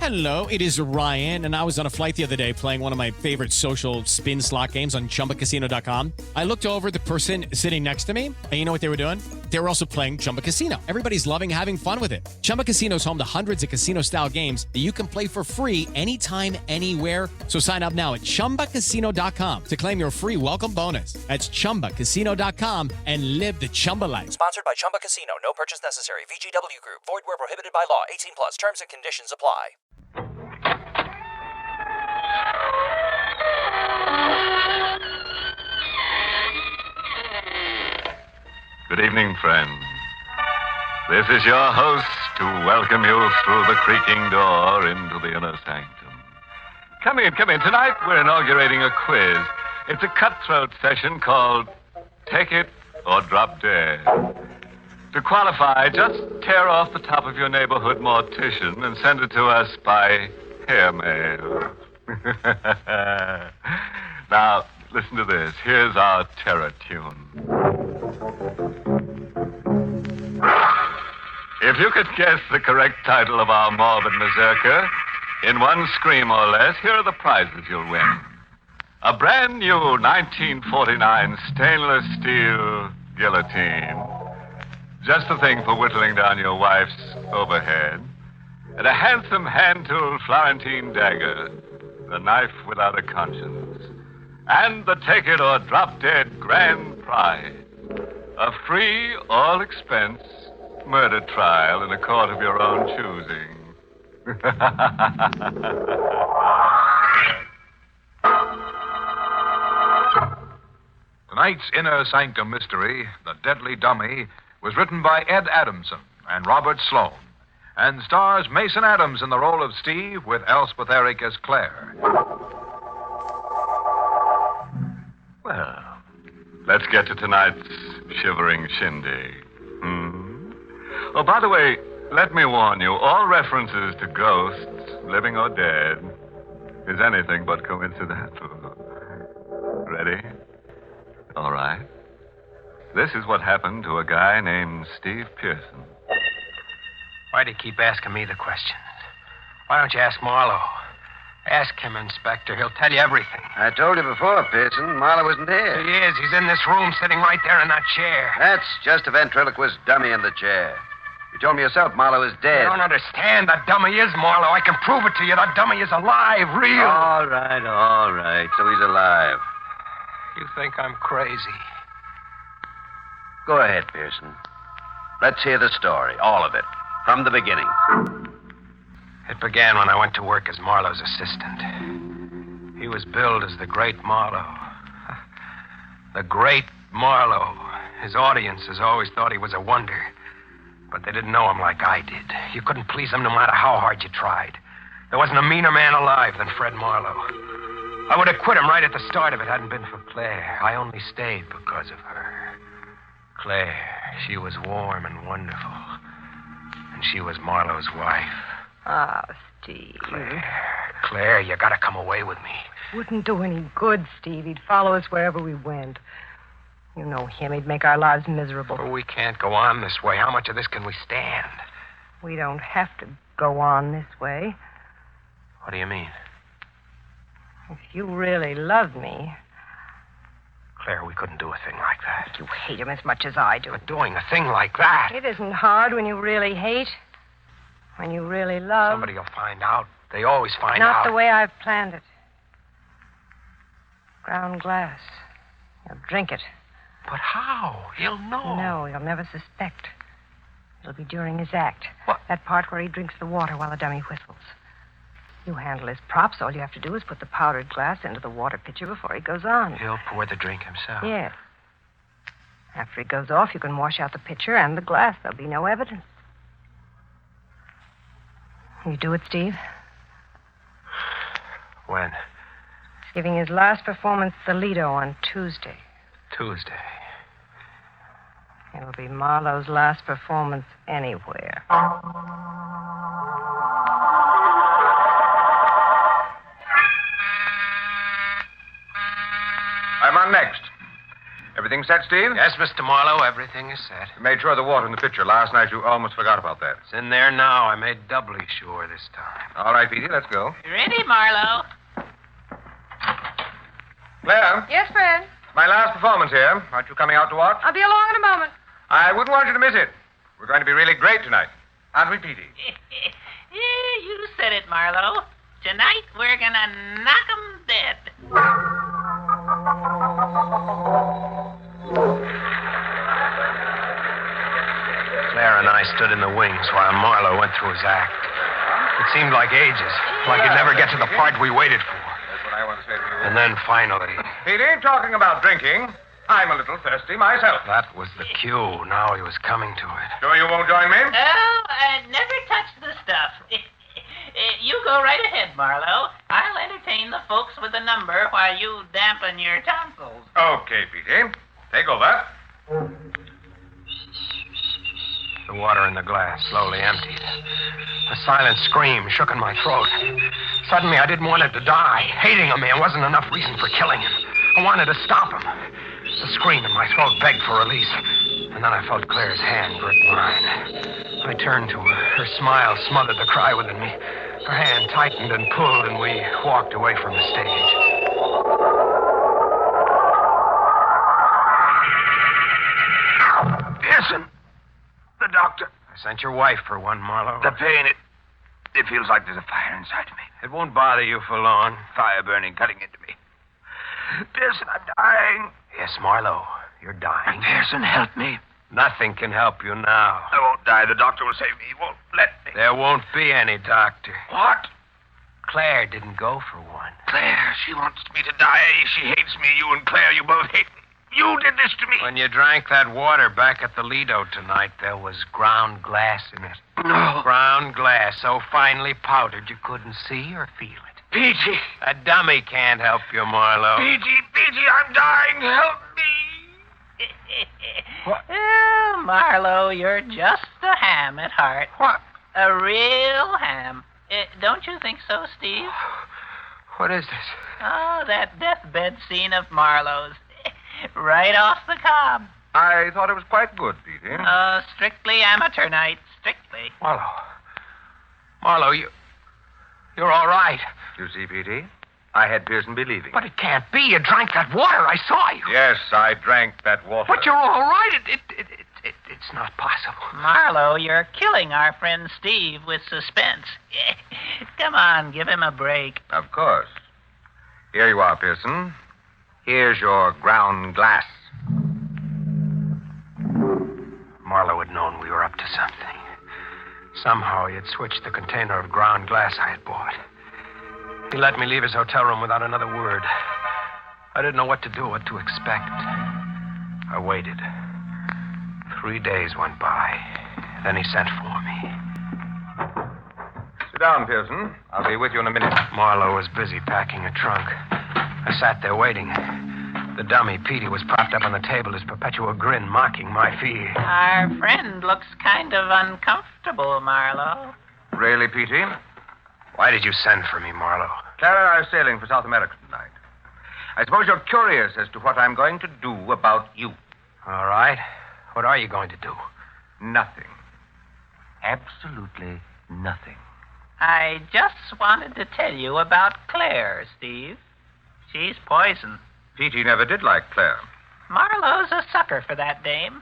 Hello, it is Ryan, and I was on a flight the other day playing one of my favorite social spin slot games on ChumbaCasino.com. I looked over at the person sitting next to me, and you know what they were doing? They were also playing Chumba Casino. Everybody's loving having fun with it. Chumba Casino is home to hundreds of casino-style games that you can play for free anytime, anywhere. So sign up now at ChumbaCasino.com to claim your free welcome bonus. That's ChumbaCasino.com and live the Chumba life. Sponsored by Chumba Casino. No purchase necessary. VGW Group. Void where prohibited by law. 18 plus. Terms and conditions apply. Good evening, friends. This is your host to welcome you through the creaking door into the inner sanctum. Come in. Tonight we're inaugurating a quiz. It's a cutthroat session called Take It or Drop Dead. To qualify, just tear off the top of your neighborhood mortician and send it to us by hair mail. Now, listen to this. Here's our terror tune. If you could guess the correct title of our morbid mazurka in one scream or less, here are the prizes you'll win. A brand new 1949 stainless steel guillotine. Just the thing for whittling down your wife's overhead. And a handsome hand-tooled Florentine dagger. The knife without a conscience. And the take it or drop dead grand prize. A free, all-expense murder trial in a court of your own choosing. Tonight's Inner Sanctum mystery, The Deadly Dummy, was written by Ed Adamson and Robert Sloan, and stars Mason Adams in the role of Steve with Elspeth Eric as Claire. Well, let's get to tonight's shivering shindig. Oh, by the way, let me warn you, all references to ghosts, living or dead, is anything but coincidental. Ready? All right. This is what happened to a guy named Steve Pearson. Why do you keep asking me the questions? Why don't you ask Marlowe? Ask him, Inspector. He'll tell you everything. I told you before, Pearson. Marlowe isn't here. He is. He's in this room, sitting right there in that chair. That's just a ventriloquist dummy in the chair. You told me yourself Marlowe is dead. You don't understand. That dummy is Marlowe. I can prove it to you. That dummy is alive, real. All right. So he's alive. You think I'm crazy? Go ahead, Pearson. Let's hear the story, all of it, from the beginning. It began when I went to work as Marlowe's assistant. He was billed as the Great Marlowe. The Great Marlowe. His audiences always thought he was a wonder. But they didn't know him like I did. You couldn't please him no matter how hard you tried. There wasn't a meaner man alive than Fred Marlowe. I would have quit him right at the start if it hadn't been for Claire. I only stayed because of her. Claire, she was warm and wonderful. And she was Marlowe's wife. Ah, Steve. Claire, you gotta come away with me. Wouldn't do any good, Steve. He'd follow us wherever we went. You know him. He'd make our lives miserable. But we can't go on this way. How much of this can we stand? We don't have to go on this way. What do you mean? If you really love me... Claire, we couldn't do a thing like that. You hate him as much as I do. But doing a thing like that... It isn't hard when you really hate. When you really love. Somebody will find out. They always find Not out. the way I've planned it. Ground glass. He'll drink it. But how? He'll know. No, he'll never suspect. It'll be during his act. What? That part where he drinks the water while the dummy whistles. You handle his props. All you have to do is put the powdered glass into the water pitcher before he goes on. He'll pour the drink himself. Yes. After he goes off, you can wash out the pitcher and the glass. There'll be no evidence. You do it, Steve? When? He's giving his last performance at the Lido on Tuesday. Tuesday. It'll be Marlowe's last performance anywhere. I'm on next. Everything set, Steve? Yes, Mr. Marlowe, everything is set. You made sure of the water in the pitcher. Last night you almost forgot about that. It's in there now. I made doubly sure this time. All right, Petey, let's go. Ready, Marlowe? Claire, Yes, Fred? my last performance here. Aren't you coming out to watch? I'll be along in a moment. I wouldn't want you to miss it. We're going to be really great tonight. Aren't we, Petey? You said it, Marlowe. Tonight, we're gonna knock 'em dead. Claire and I stood in the wings while Marlowe went through his act. It seemed like ages, like he'd never get to the part we waited for. That's what I want to say to you. And then finally, Petey, talking about drinking, I'm a little thirsty myself. that was the cue. Now he was coming to it. Sure you won't join me? Oh, never touch the stuff. You go right ahead, Marlowe. I'll entertain the folks with a number while you dampen your tonsils. Okay, Petey. Take over. The water in the glass slowly emptied. A silent scream shook in my throat. Suddenly, I didn't want him to die. Hating a man wasn't enough reason for killing him. I wanted to stop him. The scream in my throat begged for release. And then I felt Claire's hand grip mine. I turned to her. Her smile smothered the cry within me. Her hand tightened and pulled, and we walked away from the stage. Pearson, the doctor. I sent your wife for one, Marlowe. The pain, it feels like there's a fire inside me. It won't bother you for long. Fire burning, cutting into me. Pearson, I'm dying. Yes, Marlowe, you're dying. Pearson, help me. Nothing can help you now. I won't die. The doctor will save me. He won't let me. There won't be any doctor. What? Claire didn't go for one. Claire, she wants me to die. She hates me. You and Claire, you both hate me. You did this to me. When you drank that water back at the Lido tonight, there was ground glass in it. No. Ground glass so finely powdered you couldn't see or feel it. Peachy. A dummy can't help you, Marlowe. Peachy, I'm dying. Help me. What? Oh, Marlowe, you're just a ham at heart. What? A real ham. Don't you think so, Steve? What is this? Oh, that deathbed scene of Marlowe's. Right off the cob. I thought it was quite good, Petey. Oh, strictly amateur night. Strictly. Marlowe, you're all right. You see, Petey, I had Pearson believing. But it can't be. You drank that water. I saw you. Yes, I drank that water. But you're all right. It's not possible. Marlowe, you're killing our friend Steve with suspense. Come on, give him a break. Of course. Here you are, Pearson. Here's your ground glass. Marlowe had known we were up to something. Somehow he had switched the container of ground glass I had bought. He let me leave his hotel room without another word. I didn't know what to do, what to expect. I waited. 3 days went by. Then he sent for me. Sit down, Pearson. I'll be with you in a minute. Marlowe was busy packing a trunk. I sat there waiting. The dummy, Petey, was propped up on the table, his perpetual grin mocking my fear. Our friend looks kind of uncomfortable, Marlowe. Really, Petey? Why did you send for me, Marlowe? Clara and I are sailing for South America tonight. I suppose you're curious as to what I'm going to do about you. All right. What are you going to do? Nothing. Absolutely nothing. I just wanted to tell you about Claire, Steve. She's poison. Petey never did like Claire. Marlowe's a sucker for that dame.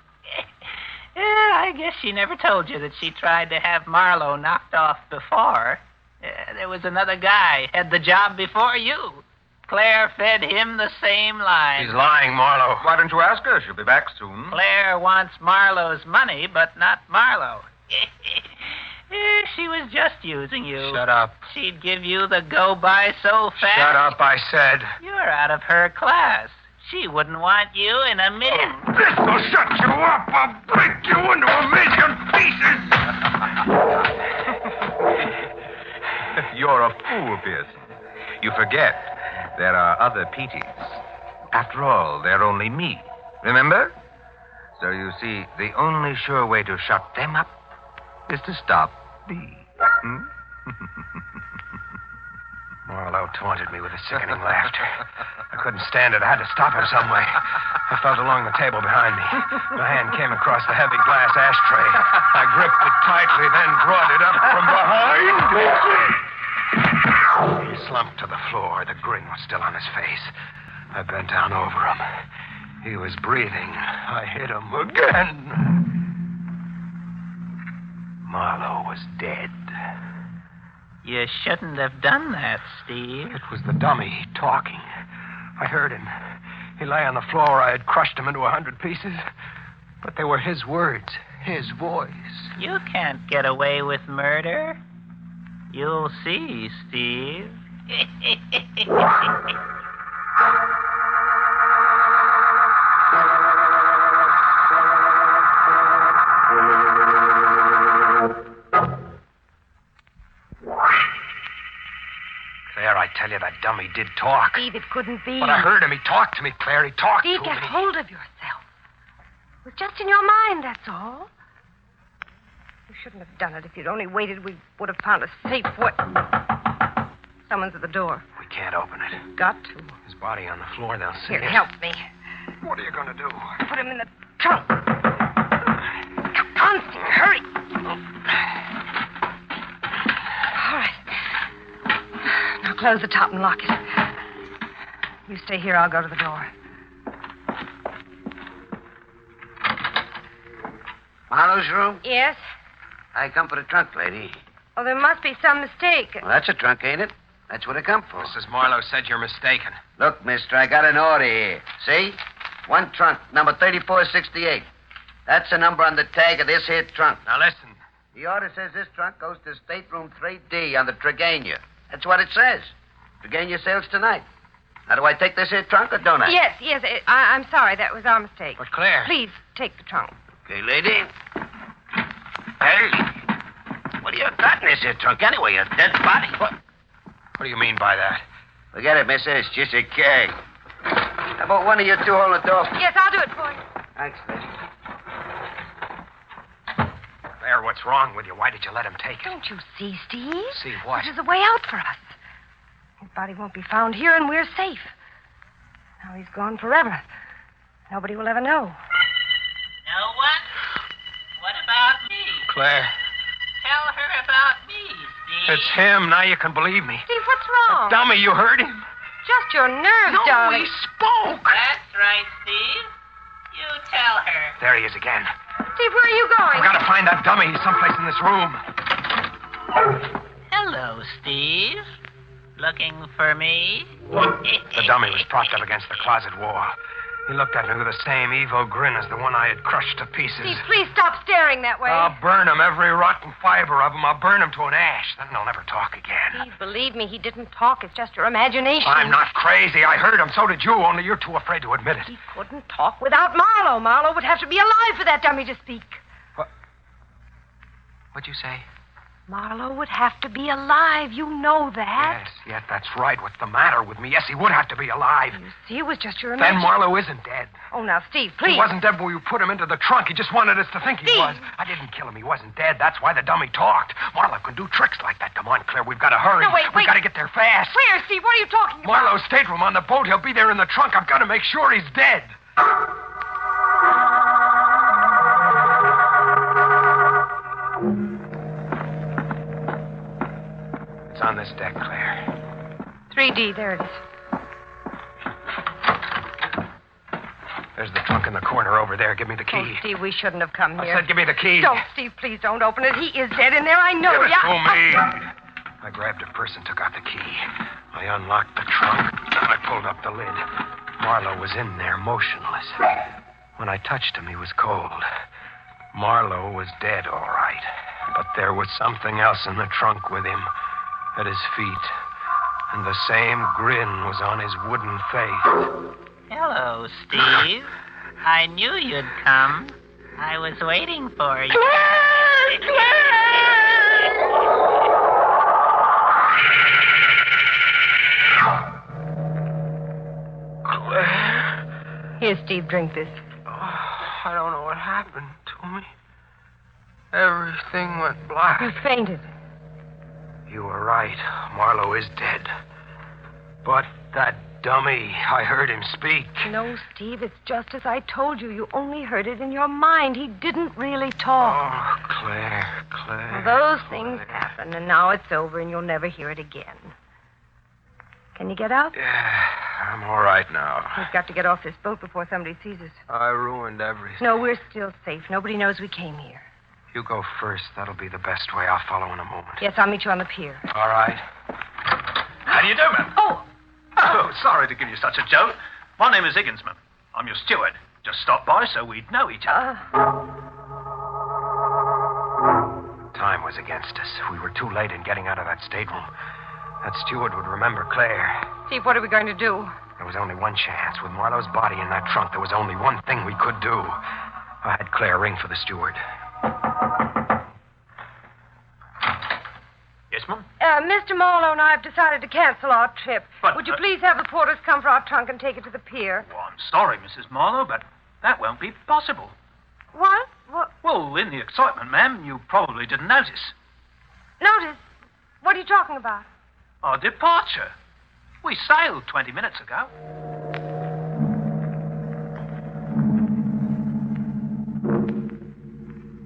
I guess she never told you that she tried to have Marlowe knocked off before. There was another guy had the job before you. Claire fed him the same line. He's lying, Marlowe. Why don't you ask her? She'll be back soon. Claire wants Marlowe's money, but not Marlowe. She was just using you. Shut up. She'd give you the go-by so fast. Shut up, I said. You're out of her class. She wouldn't want you in a minute. This will shut you up. I'll break you into a million pieces. You're a fool, Pearson. You forget there are other Peteys. After all, they're only me. Remember? So you see, the only sure way to shut them up is to stop me. Marlowe taunted me with a sickening laughter. I couldn't stand it. I had to stop him some way. I felt along the table behind me. My hand came across the heavy glass ashtray. I gripped it tightly, then brought it up from behind. slumped to the floor. The grin was still on his face. I bent down over him. He was breathing. I hit him again. Marlowe was dead. You shouldn't have done that, Steve. It was the dummy talking. I heard him. He lay on the floor. I had crushed him into 100 pieces. But they were his words, his voice. You can't get away with murder. You'll see, Steve. Claire, I tell you, that dummy did talk. Steve, it couldn't be. But I heard him. He talked to me, Claire. He talked Steve, to get me. hold of yourself. It was just in your mind, that's all. You shouldn't have done it. If you'd only waited, we would have found a safe way. Someone's at the door. We can't open it. Got to. His body on the floor, they'll see Here, it. help me. What are you going to do? Put him in the trunk. Come on, Steve, hurry. All right. Now close the top and lock it. You stay here. I'll go to the door. Marlowe's room? Yes? I come for the trunk, lady. Oh, there must be some mistake. Well, that's a trunk, ain't it? That's what I come for. Mrs. Marlowe said you're mistaken. Look, mister, I got an order here. See? One trunk, number 3468. That's the number on the tag of this here trunk. Now, listen. The order says this trunk goes to stateroom 3D on the Tregania. That's what it says. Tregania sails tonight. Now, do I take this here trunk or don't I? Yes. I'm sorry. That was our mistake. But, Claire. Please, take the trunk. Okay, lady. Hey, what do you got in this here trunk anyway? A dead body? What do you mean by that? Forget it, mister. It's just a keg. How about one of you two hold the door? Yes, I'll do it for you. Thanks, lady. Claire, what's wrong with you? Why did you let him take it? Don't you see, Steve? See what? This is a way out for us. His body won't be found here, and we're safe. Now he's gone forever. Nobody will ever know. No one? What about me? Claire, Tell her about me, Steve. it's him. Now you can believe me. Steve, what's wrong? Dummy, you heard him? Just your nerves, No, darling. he spoke. That's right, Steve. You tell her. There he is again. Steve, where are you going? I've got to find that dummy. He's someplace in this room. Hello, Steve. Looking for me? The dummy was propped up against the closet wall. He looked at me with the same evil grin as the one I had crushed to pieces. Steve, please stop staring that way. I'll burn him, every rotten fiber of him. I'll burn him to an ash. Then they'll never talk again. Steve, believe me, he didn't talk. It's just your imagination. I'm not crazy. I heard him. So did you, only you're too afraid to admit it. He couldn't talk without Marlowe. Marlowe would have to be alive for that dummy to speak. What'd you say? Marlowe would have to be alive. You know that. Yes, that's right. What's the matter with me? Yes, he would have to be alive. You see, it was just your Then imagination. Marlowe isn't dead. Oh, now, Steve, please. He wasn't dead when you put him into the trunk. He just wanted us to think he Steve. was. I didn't kill him. He wasn't dead. That's why the dummy talked. Marlowe can do tricks like that. Come on, Claire. We've got to hurry. No, wait. We've got to get there fast. Where, Steve? What are you talking about? Marlowe's stateroom on the boat. He'll be there in the trunk. I've got to make sure he's dead. It's on this deck, Claire. 3D, there it is. There's the trunk in the corner over there. Give me the key. Oh, Steve, we shouldn't have come I here. said give me the key. Don't, Steve, please don't open it. He is dead in there. I know. Give it Yeah. to me. I grabbed a purse and took out the key. I unlocked the trunk. I pulled up the lid. Marlowe was in there, motionless. When I touched him, he was cold. Marlowe was dead, all right. But there was something else in the trunk with him, at his feet. And the same grin was on his wooden face. Hello, Steve. I knew you'd come. I was waiting for you. Here, Steve, drink this. I don't know what happened to me. Everything went black. You fainted. You were right. Marlowe is dead. But that dummy, I heard him speak. No, Steve, it's just as I told you. You only heard it in your mind. He didn't really talk. Oh, Claire. Well, those things happen, and now it's over, and you'll never hear it again. Can you get out? Yeah, I'm all right now. We've got to get off this boat before somebody sees us. I ruined everything. No, we're still safe. Nobody knows we came here. You go first. That'll be the best way. I'll follow in a moment. Yes, I'll meet you on the pier. All right. How do you do, ma'am? Oh, sorry to give you such a jolt. My name is Higginsman. I'm your steward. Just stopped by so we'd know each other. Time was against us. We were too late in getting out of that stateroom. That steward would remember Claire. Steve, what are we going to do? There was only one chance. With Marlowe's body in that trunk, there was only one thing we could do. I had Claire ring for the steward. Yes, ma'am? Mr. Marlowe and I have decided to cancel our trip. But, Would you please have the porters come for our trunk and take it to the pier? Well, I'm sorry, Mrs. Marlowe, but that won't be possible. What? What? Well, in the excitement, ma'am, you probably didn't notice. Notice? What are you talking about? Our departure. We sailed 20 minutes ago.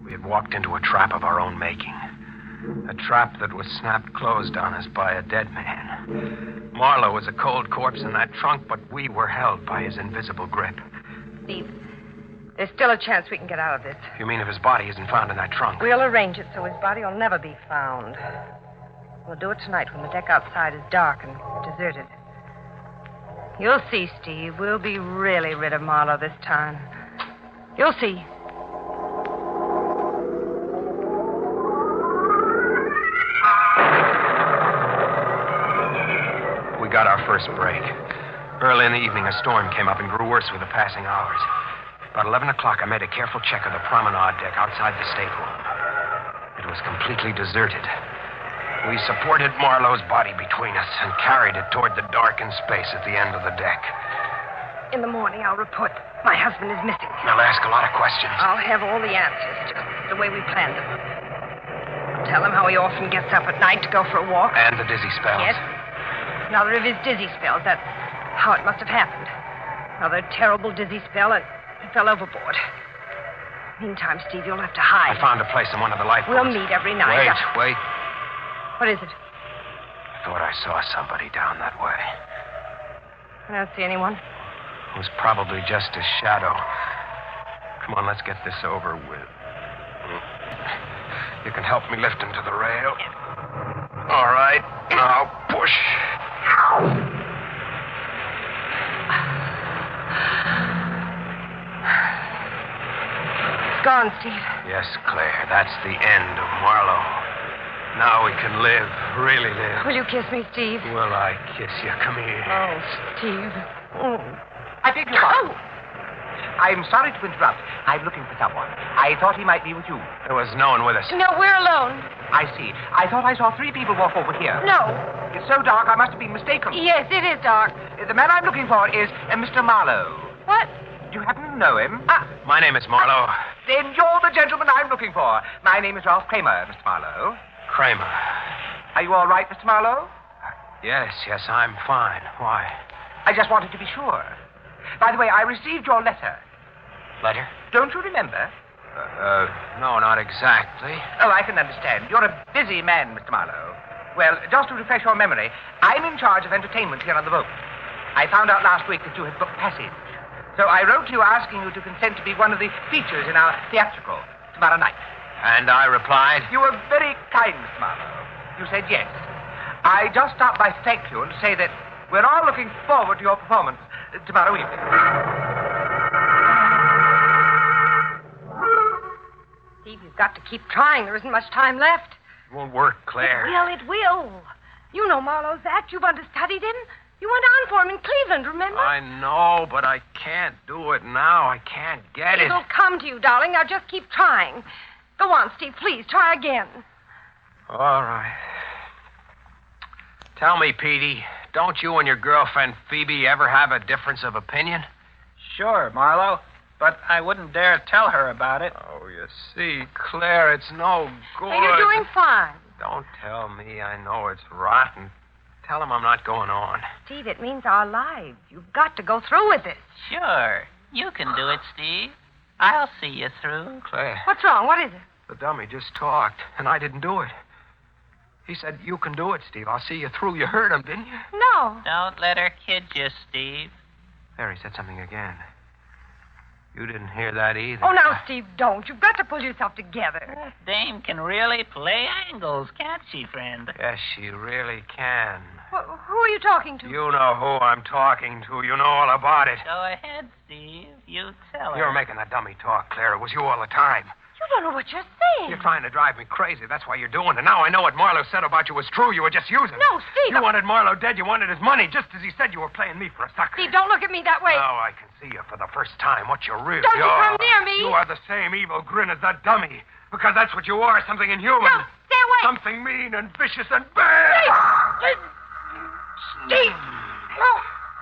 We had walked into a trap of our own making. A trap that was snapped closed on us by a dead man. Marlowe was a cold corpse in that trunk, but we were held by his invisible grip. Steve, there's still a chance we can get out of this. You mean if his body isn't found in that trunk? We'll arrange it so his body will never be found. We'll do it tonight when the deck outside is dark and deserted. You'll see, Steve. We'll be really rid of Marlowe this time. You'll see. We got our first break. Early in the evening, a storm came up and grew worse with the passing hours. About 11 o'clock, I made a careful check of the promenade deck outside the stateroom. It was completely deserted. We supported Marlowe's body between us and carried it toward the darkened space at the end of the deck. In the morning, I'll report my husband is missing. They'll ask a lot of questions. I'll have all the answers, just the way we planned them. I'll tell him how he often gets up at night to go for a walk. And the dizzy spells. Yes. Another of his dizzy spells. That's how it must have happened. Another terrible dizzy spell, and he fell overboard. Meantime, Steve, you'll have to hide. I found a place in one of the lifeboats. We'll meet every night. Wait. What is it? I thought I saw somebody down that way. I don't see anyone. It was probably just a shadow. Come on, let's get this over with. You can help me lift him to the rail. All right. Now push. It's gone, Steve. Yes, Claire, that's the end of Marlowe. Now we can live, really live. Will you kiss me, Steve? Will I kiss you? Come here. Oh, Steve. Oh. I beg your pardon. I'm sorry to interrupt. I'm looking for someone. I thought he might be with you. There was no one with us. No, we're alone. I see. I thought I saw 3 people walk over here. No. It's so dark, I must have been mistaken. Yes, it is dark. The man I'm looking for is Mr. Marlowe. What? Do you happen to know him? My name is Marlowe. Then you're the gentleman I'm looking for. My name is Ralph Kramer, Mr. Marlowe. Kramer. Are you all right, Mr. Marlowe? Yes, I'm fine. Why? I just wanted to be sure. By the way, I received your letter. Letter? Don't you remember? No, not exactly. Oh, I can understand. You're a busy man, Mr. Marlowe. Well, just to refresh your memory, I'm in charge of entertainment here on the boat. I found out last week that you had booked passage. So I wrote to you asking you to consent to be one of the features in our theatrical tomorrow night. And I replied? You were very kind, Mr. Marlowe. You said yes. I just stopped by to thank you and to say that we're all looking forward to your performance tomorrow evening. Steve, you've got to keep trying. There isn't much time left. It won't work, Claire. It will. You know Marlowe's act. You've understudied him. You went on for him in Cleveland, remember? I know, but I can't do it now. I can't get it. It'll come to you, darling. Now just keep trying. Go on, Steve. Please, try again. All right. Tell me, Petey, don't you and your girlfriend Phoebe ever have a difference of opinion? Sure, Marlowe. But I wouldn't dare tell her about it. Oh, you see, Claire, it's no good. Hey, you're doing fine. Don't tell me. I know it's rotten. Tell him I'm not going on. Steve, it means our lives. You've got to go through with this. Sure. You can do it, Steve. I'll see you through. Claire. What's wrong? What is it? The dummy just talked, and I didn't do it. He said, you can do it, Steve. I'll see you through. You heard him, didn't you? No. Don't let her kid you, Steve. There, he said something again. You didn't hear that either. Oh, now, Steve, don't. You've got to pull yourself together. That dame can really play angles, can't she, friend? Yes, she really can. Who are you talking to? You know who I'm talking to. You know all about it. Go ahead, Steve. You tell her. You're making the dummy talk, Claire. It was you all the time. You don't know what you're saying. You're trying to drive me crazy. That's why you're doing it. Now I know what Marlowe said about you was true. You were just using No, it. Steve. You wanted Marlowe dead. You wanted his money, just as he said you were playing me for a sucker. Steve, don't look at me that way. Now I can see you for the first time, what you really Don't you are. come near me. You are the same evil grin as that dummy. Because that's what you are, something inhuman. No, stay away. Something mean and vicious and bad. Steve. No.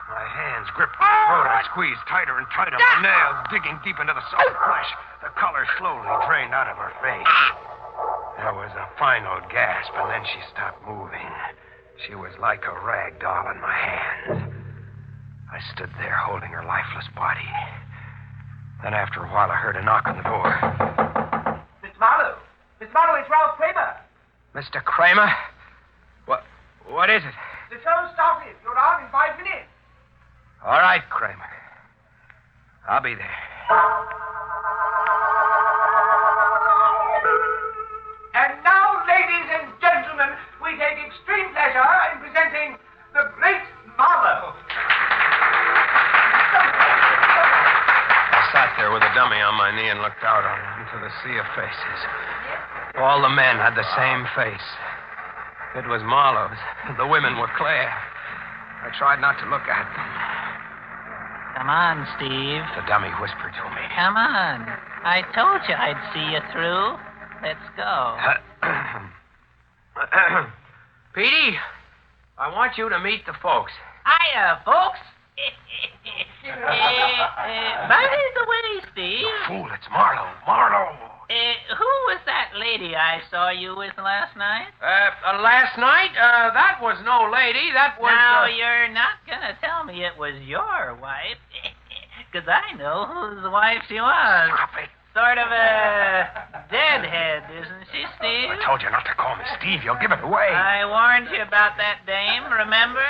My hands gripped my throat. I squeezed tighter and tighter. My nails digging deep into the soft flesh. The color slowly drained out of her face. There was a final gasp, and then she stopped moving. She was like a rag doll in my hands. I stood there holding her lifeless body. Then after a while, I heard a knock on the door. Mr. Marlowe. Mr. Marlowe, it's Ralph Kramer. Mr. Kramer? What is it? The show started. You're on in 5 minutes. All right, Kramer. I'll be there. And now, ladies and gentlemen, we take extreme pleasure in presenting the great Marlowe. I sat there with a dummy on my knee and looked out into the sea of faces. All the men had the same face. It was Marlowe's. The women were Claire. I tried not to look at them. Come on, Steve. The dummy whispered to me. Come on. I told you I'd see you through. Let's go. Petey, I want you to meet the folks. Hiya, folks. By the way, Steve. Fool, it's Marlowe. Marlowe. Who was that lady I saw you with last night? Last night? That was no lady. That was... Now, you're not going to tell me it was your wife. Because I know whose wife she was. Stop it. Sort of a deadhead, isn't she, Steve? I told you not to call me Steve. You'll give it away. I warned you about that dame, remember?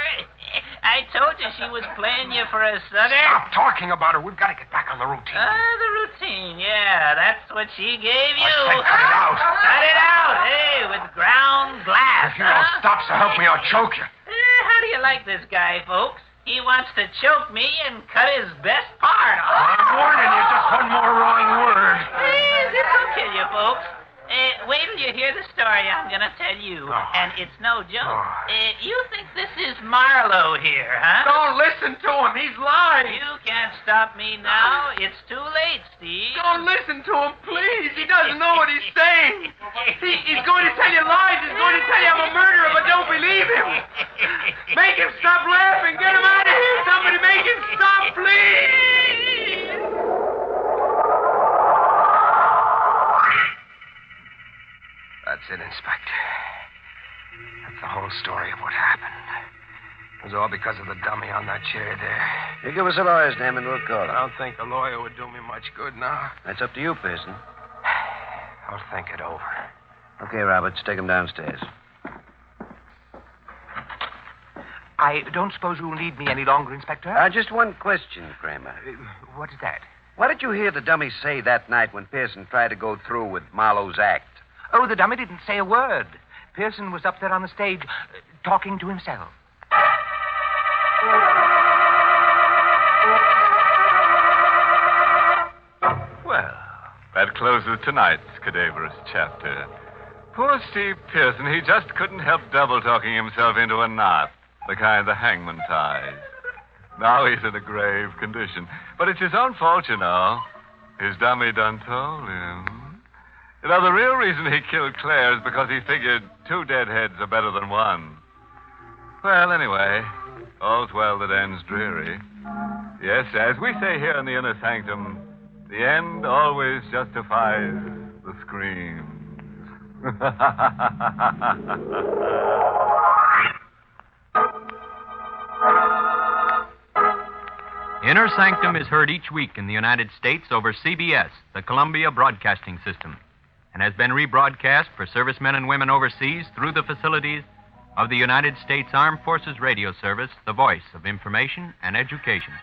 I told you she was playing you for a sucker. Stop talking about her. We've got to get back on the routine. The routine, yeah. That's what she gave you. I say cut it out. Cut it out, hey, with ground glass. If you don't stop, so help me, I'll choke you. How do you like this guy, folks? He wants to choke me and cut his best part off. I'm warning you, just one more wrong word. This will kill you, folks. Wait till you hear the story I'm going to tell you. Oh. And it's no joke. Oh. You think this is Marlowe here, huh? Don't listen to him. He's lying. You can't stop me now. It's too late, Steve. Don't listen to him, please. He doesn't know what he's saying. He's going to tell you lies. He's going to tell you I'm a murderer, but don't believe him. Make him stop laughing. Get him out of here. Somebody make him stop, please. That's it, Inspector. That's the whole story of what happened. It was all because of the dummy on that chair there. You give us a lawyer's name and we'll call I him. don't think a lawyer would do me much good now. That's up to you, Pearson. I'll think it over. Okay, Roberts, take him downstairs. I don't suppose you'll need me any longer, Inspector? Just one question, Kramer. What is that? What did you hear the dummy say that night when Pearson tried to go through with Marlowe's act? Oh, the dummy didn't say a word. Pearson was up there on the stage talking to himself. Well, that closes tonight's cadaverous chapter. Poor Steve Pearson, he just couldn't help double-talking himself into a knot, the kind the hangman ties. Now he's in a grave condition. But it's his own fault, you know. His dummy done told him. You know, the real reason he killed Claire is because he figured 2 deadheads are better than 1. Well, anyway, all's well that ends dreary. Yes, as we say here in the inner sanctum, the end always justifies the screams. Inner Sanctum is heard each week in the United States over CBS, the Columbia Broadcasting System. and has been rebroadcast for servicemen and women overseas through the facilities of the United States Armed Forces Radio Service, the voice of information and education.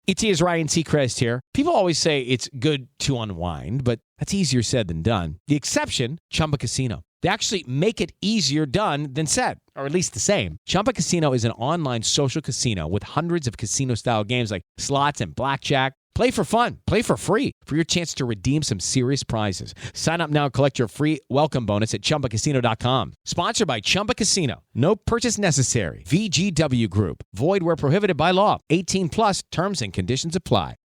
ET is Ryan Seacrest here. People always say it's good to unwind, but that's easier said than done. The exception, Chumba Casino. They actually make it easier done than said, or at least the same. Chumba Casino is an online social casino with hundreds of casino-style games like slots and blackjack. Play for fun. Play for free for your chance to redeem some serious prizes. Sign up now and collect your free welcome bonus at ChumbaCasino.com. Sponsored by Chumba Casino. No purchase necessary. VGW Group. Void where prohibited by law. 18 plus terms and conditions apply.